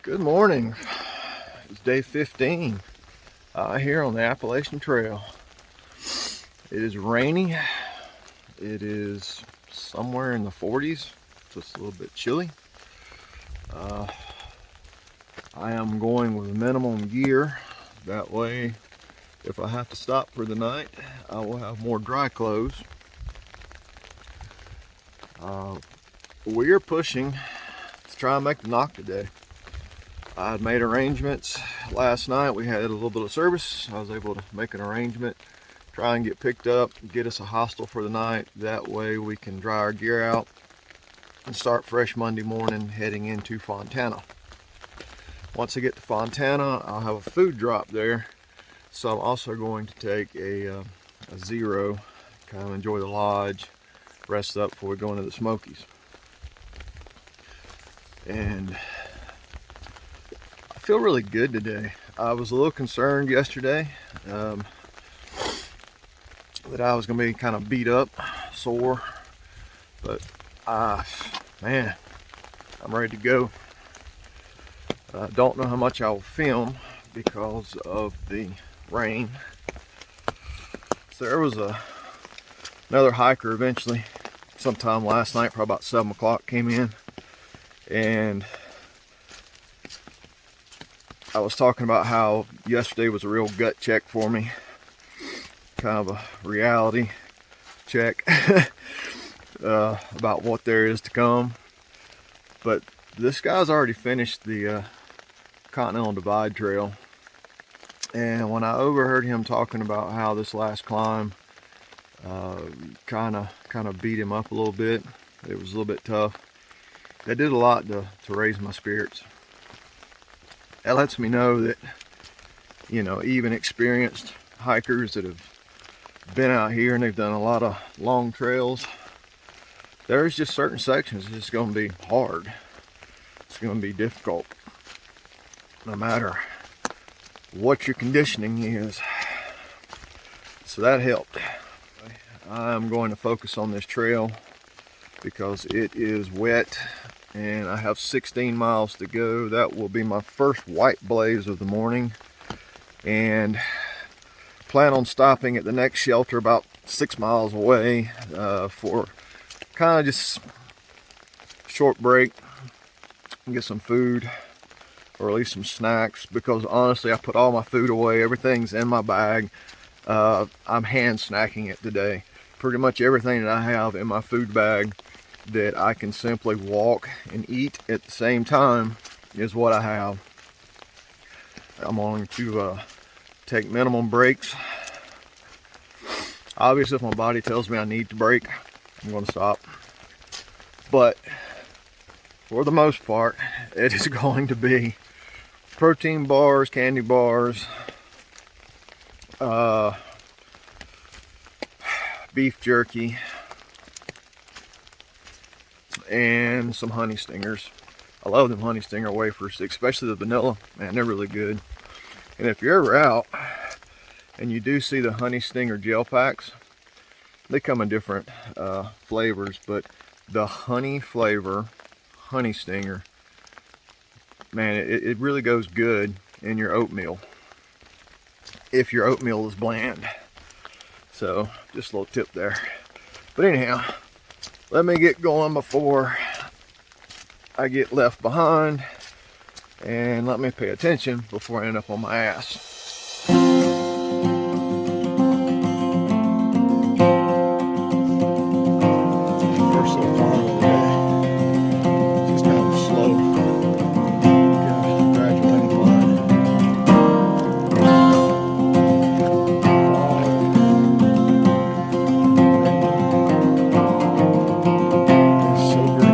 Good morning. It's day 15 here on the Appalachian Trail. It is rainy. It is somewhere in the 40s, so it's a little bit chilly. I am going with minimum gear. That way, if I have to stop for the night, I will have more dry clothes. We are pushing to try and make the knock today. I had made arrangements last night. We had a little bit of service. I was able to make an arrangement, try and get picked up, get us a hostel for the night. That way we can dry our gear out and start fresh Monday morning heading into Fontana. Once I get to Fontana, I'll have a food drop there. So I'm also going to take a zero, kind of enjoy the lodge, rest up before we go into the Smokies. And I feel really good today. I was a little concerned yesterday that I was going to be kind of beat up, sore, but man, I'm ready to go. I don't know how much I will film because of the rain. So there was another hiker eventually, sometime last night, probably about 7 o'clock, came in, and I was talking about how yesterday was a real gut check for me, kind of a reality check about what there is to come. But this guy's already finished the Continental Divide Trail, and when I overheard him talking about how this last climb kind of beat him up a little bit, it was a little bit tough. That did a lot to raise my spirits. That lets me know that, you know, even experienced hikers that have been out here and they've done a lot of long trails, there's just certain sections it's going to be hard. It's going to be difficult, no matter what your conditioning is. So that helped. I'm going to focus on this trail because it is wet and I have 16 miles to go. That will be my first white blaze of the morning, and plan on stopping at the next shelter about 6 miles away for kind of just short break and get some food, or at least some snacks, because honestly I put all my food away. Everything's in my bag. I'm hand snacking it today. Pretty much everything that I have in my food bag that I can simply walk and eat at the same time is what I have. I'm going to take minimum breaks. Obviously, if my body tells me I need to break, I'm going to stop. But for the most part, it is going to be protein bars, candy bars, beef jerky, and some honey stingers. I love them honey stinger wafers, especially the vanilla. Man, they're really good. And if you're ever out and you do see the honey stinger gel packs, they come in different flavors, but the honey flavor honey stinger, man, it really goes good in your oatmeal if your oatmeal is bland. So just a little tip there. But anyhow, let me get going before I get left behind, and let me pay attention before I end up on my ass. First little climb of the day. Just kind of slow, graduating climb. It's so great.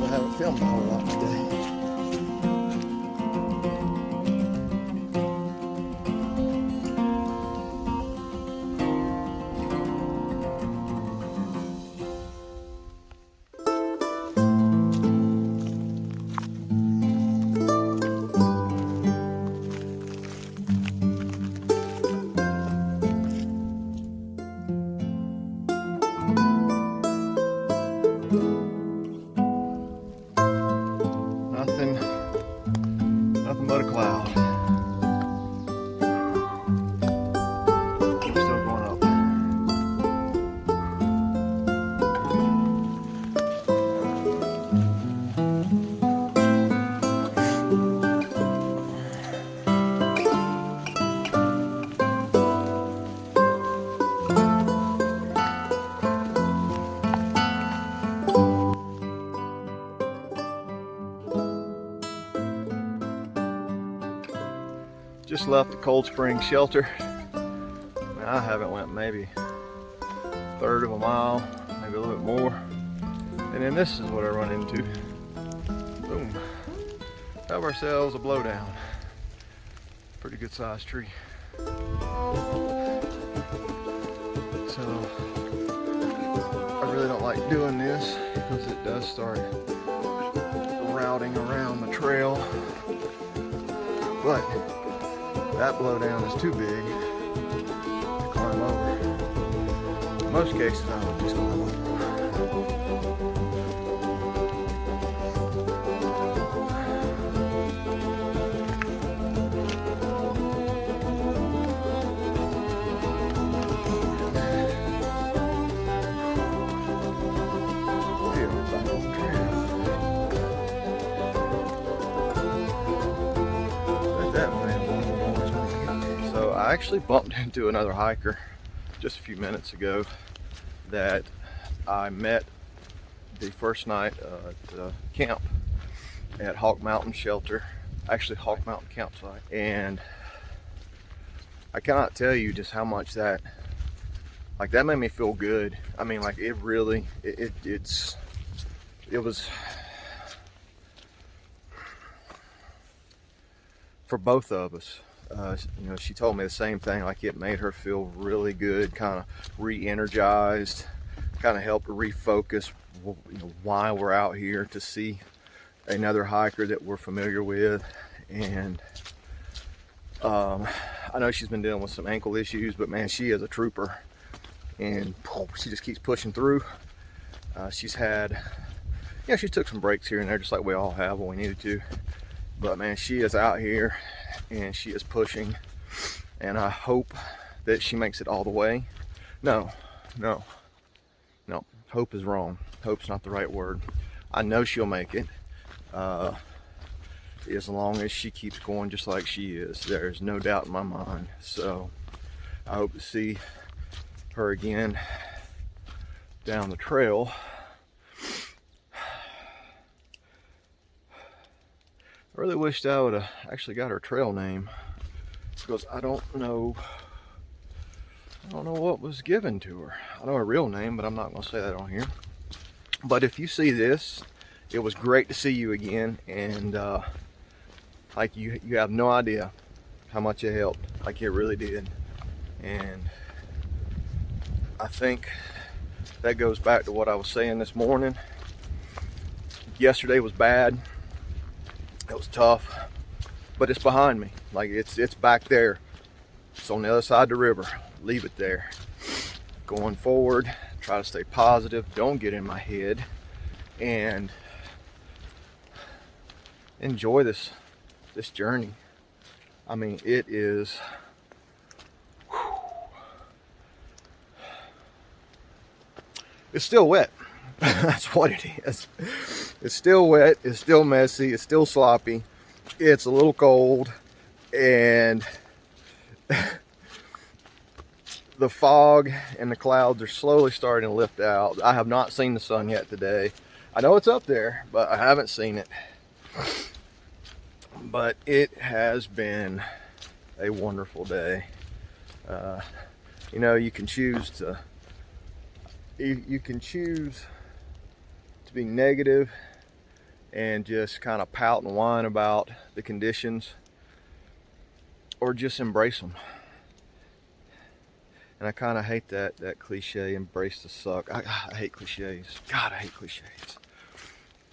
I haven't filmed a whole lot today. Nothing but a cloud. We're still going up. Just left the Cold Spring shelter. I haven't went maybe a third of a mile, maybe a little bit more. And then this is what I run into. Boom. Have ourselves a blowdown. Pretty good sized tree. So I really don't like doing this because it does start routing around the trail. But that blowdown is too big to climb over. In most cases, I would just climb over. I actually bumped into another hiker just a few minutes ago that I met the first night at camp at Hawk Mountain Shelter, actually Hawk Mountain Campsite, and I cannot tell you just how much that made me feel good. I mean, like it really, it was for both of us. You know, she told me the same thing, like it made her feel really good, kind of re-energized, kind of helped her refocus, you know, why we're out here, to see another hiker that we're familiar with. And I know she's been dealing with some ankle issues, but man, she is a trooper, and she just keeps pushing through. She's had, yeah, she took some breaks here and there, just like we all have when we needed to, but man, she is out here and she is pushing, and I hope that she makes it all the way. No, hope is wrong. Hope's not the right word. I know she'll make it, as long as she keeps going just like she is. There's no doubt in my mind. So I hope to see her again down the trail. I really wished I would have actually got her trail name, because I don't know what was given to her. I know her real name, but I'm not going to say that on here. But if you see this, it was great to see you again, and like you have no idea how much it helped. Like it really did. And I think that goes back to what I was saying this morning. Yesterday was bad. It was tough, but it's behind me. Like it's back there. It's on the other side of the river. Leave it there. Going forward, try to stay positive. Don't get in my head, and enjoy this journey. I mean, it is. It's still wet. That's what it is. It's still wet, it's still messy, it's still sloppy, it's a little cold, and the fog and the clouds are slowly starting to lift out. I have not seen the sun yet today. I know it's up there, but I haven't seen it. But it has been a wonderful day. You know, you can choose to be negative, and just kind of pout and whine about the conditions, or just embrace them. And I kind of hate that cliche, embrace the suck. I hate cliches. God, I hate cliches.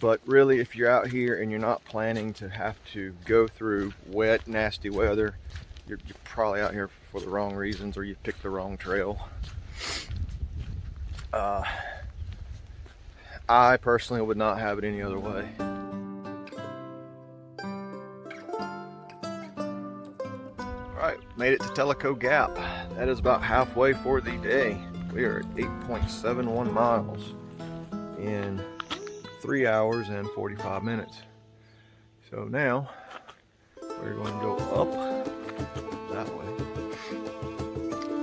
But really, if you're out here and you're not planning to have to go through wet, nasty weather, you're probably out here for the wrong reasons, or you picked the wrong trail. I personally would not have it any other way. Alright, made it to Tellico Gap. That is about halfway for the day. We are at 8.71 miles in 3 hours and 45 minutes. So now we're going to go up that way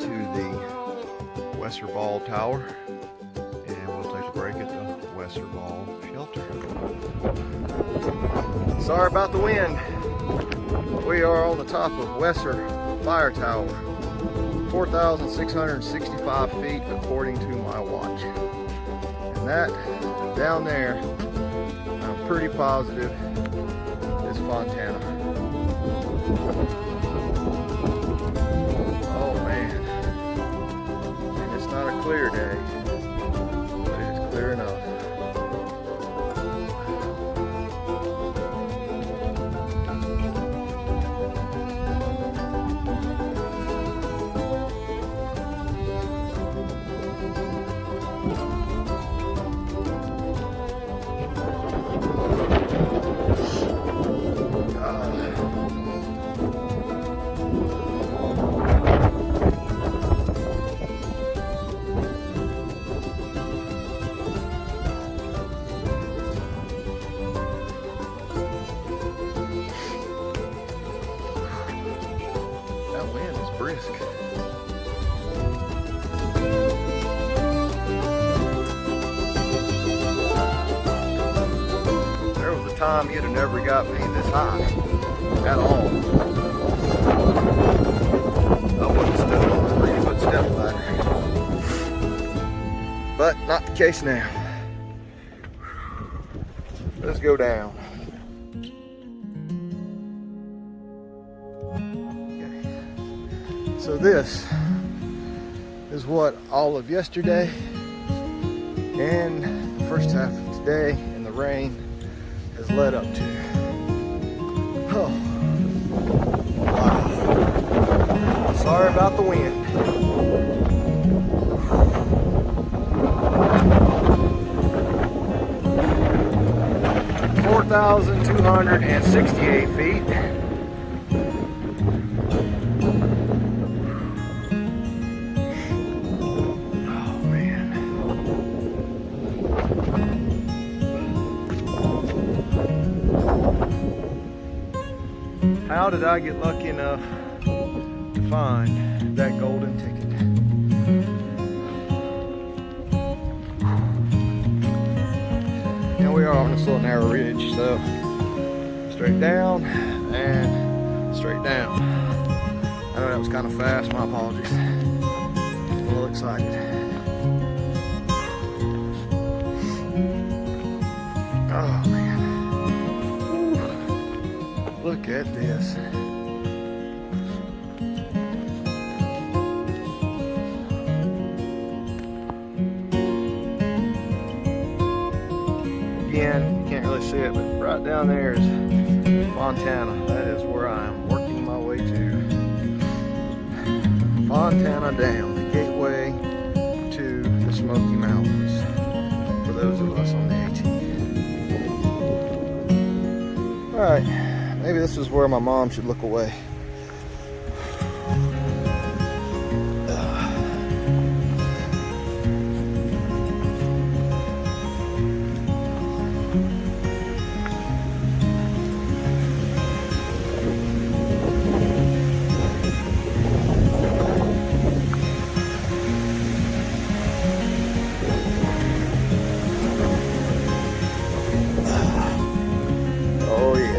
to the Western Ball Tower, and we'll take a break at the Western Ball Shelter. Sorry about the wind. We are on the top of Western Fire Tower, 4,665 feet according to my watch. And that down there, I'm pretty positive, is Fontana. Oh man, and it's not a clear day, but it is clear enough. Brisk. There was a time you'd have never got me this high at all. I wouldn't have stood on a 3-foot step ladder. But not the case now. Let's go down. So this is what all of yesterday and the first half of today in the rain has led up to. Oh, wow. Sorry about the wind. (4,268 feet. How did I get lucky enough to find that golden ticket? Now we are on this little narrow ridge, so straight down and straight down. I know that was kind of fast, my apologies. I'm a little excited. Oh man. Look at this. Again, you can't really see it, but right down there is Fontana. That is where I am working my way to. Fontana Dam, the gateway to the Smoky Mountains, for those of us on the AT. Alright. Maybe this is where my mom should look away. Oh yeah.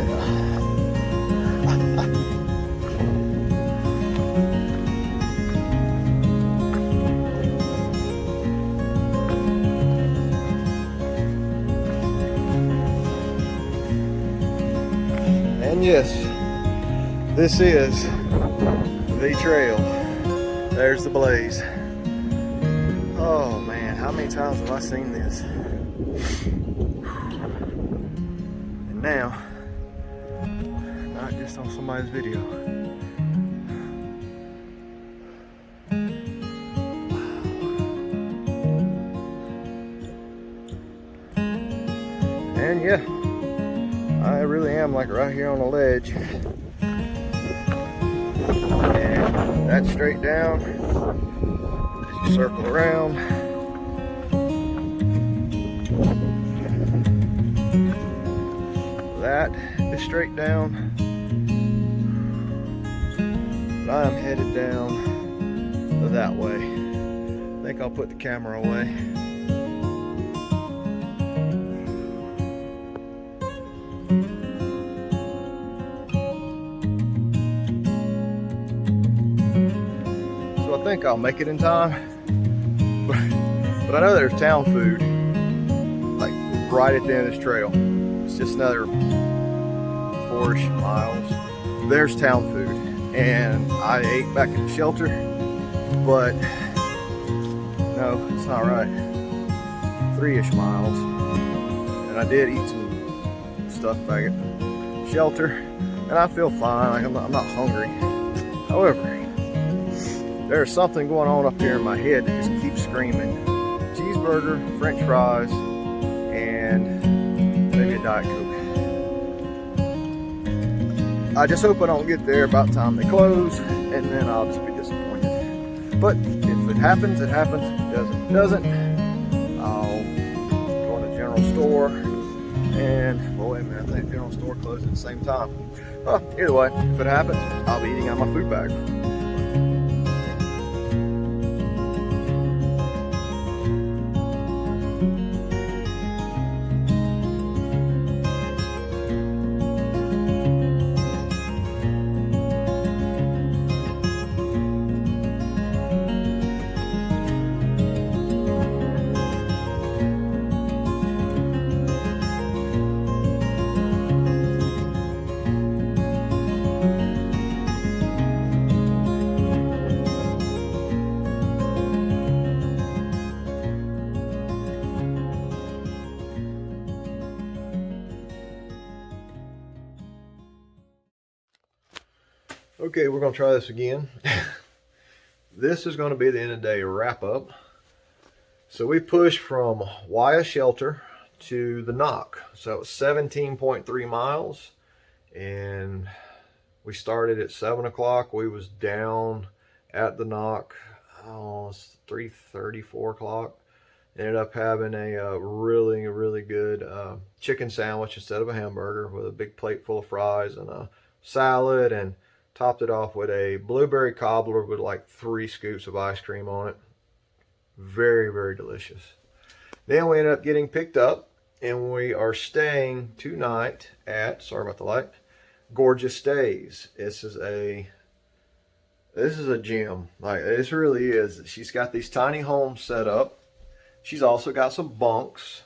Yes, this is the trail. There's the blaze. Oh man, how many times have I seen this? And now, not just on somebody's video. And yeah, I really am like right here on the ledge. And that's straight down. As you circle around. That is straight down. But I am headed down that way. I think I'll put the camera away. So I think I'll make it in time. But I know there's town food like right at the end of this trail. It's just another 4-ish miles. There's town food, and I ate back at the shelter, but no, it's not right. 3-ish miles, and I did eat some stuff back at the shelter, and I feel fine. Like I'm not hungry. However, there's something going on up here in my head that just keeps screaming: cheeseburger, French fries, and maybe a Diet Coke. I just hope I don't get there about the time they close, and then I'll just be disappointed. But if it happens, it happens. If it doesn't, I'll go in the general store. And, well, wait a minute, I think the general store closes at the same time. Either way, if it happens, I'll be eating out of my food bag. Okay, we're going to try this again. This is going to be the end of the day wrap up. So we pushed from Waya Shelter to the Knock. So it was 17.3 miles. And we started at 7 o'clock. We was down at the Knock, oh, it's 3:30, 4 o'clock. Ended up having a really good chicken sandwich instead of a hamburger, with a big plate full of fries and a salad, and topped it off with a blueberry cobbler with like 3 scoops of ice cream on it. Very delicious. Then we ended up getting picked up, and we are staying tonight at, sorry about the light, Gorgeous Stays. This is a gem. Like, this really is. She's got these tiny homes set up. She's also got some bunks,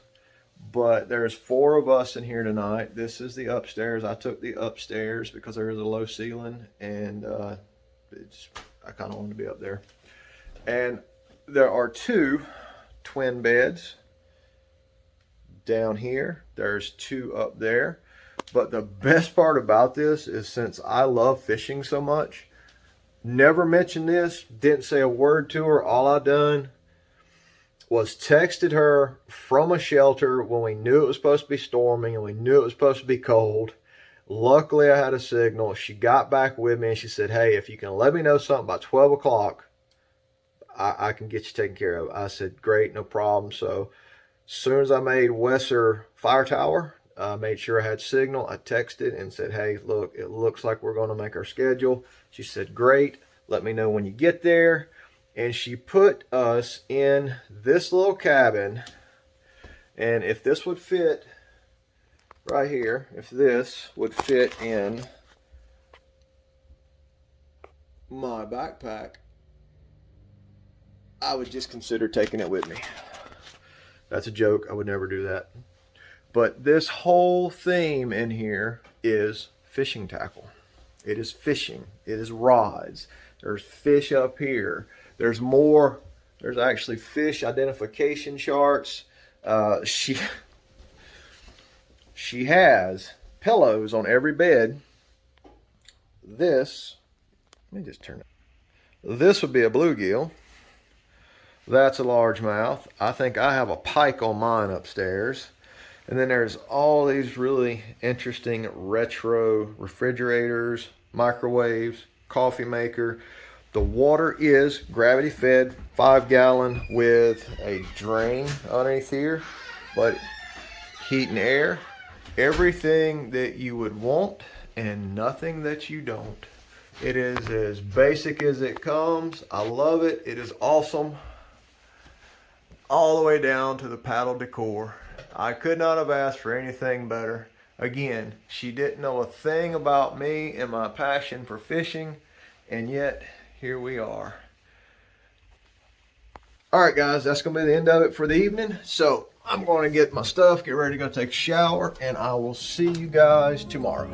but there's 4 of us in here tonight. This is the upstairs. I took the upstairs because there is a low ceiling, and I kind of wanted to be up there. And there are 2 twin beds down here. There's 2 up there. But the best part about this is, since I love fishing so much, never mentioned this, didn't say a word to her. All I done was texted her from a shelter when we knew it was supposed to be storming and we knew it was supposed to be cold. Luckily, I had a signal. She got back with me and she said, hey, if you can let me know something by 12 o'clock, I can get you taken care of. I said, great, no problem. So as soon as I made Wesser Fire Tower, I made sure I had signal. I texted and said, hey, look, it looks like we're going to make our schedule. She said, great, let me know when you get there. And she put us in this little cabin. And if this would fit right here, if this would fit in my backpack, I would just consider taking it with me. That's a joke. I would never do that. But this whole theme in here is fishing tackle. It is fishing. It is rods. There's fish up here. There's more. There's actually fish identification charts. She has pillows on every bed. This, let me just turn it. This would be a bluegill. That's a largemouth. I think I have a pike on mine upstairs. And then there's all these really interesting retro refrigerators, microwaves, coffee maker. The water is gravity fed, 5-gallon with a drain underneath here, but heat and air, everything that you would want and nothing that you don't. It is as basic as it comes. I love it. It is awesome. All the way down to the paddle decor. I could not have asked for anything better. Again, she didn't know a thing about me and my passion for fishing, and yet here we are. All right, guys, that's going to be the end of it for the evening. So I'm going to get my stuff, get ready to go take a shower, and I will see you guys tomorrow.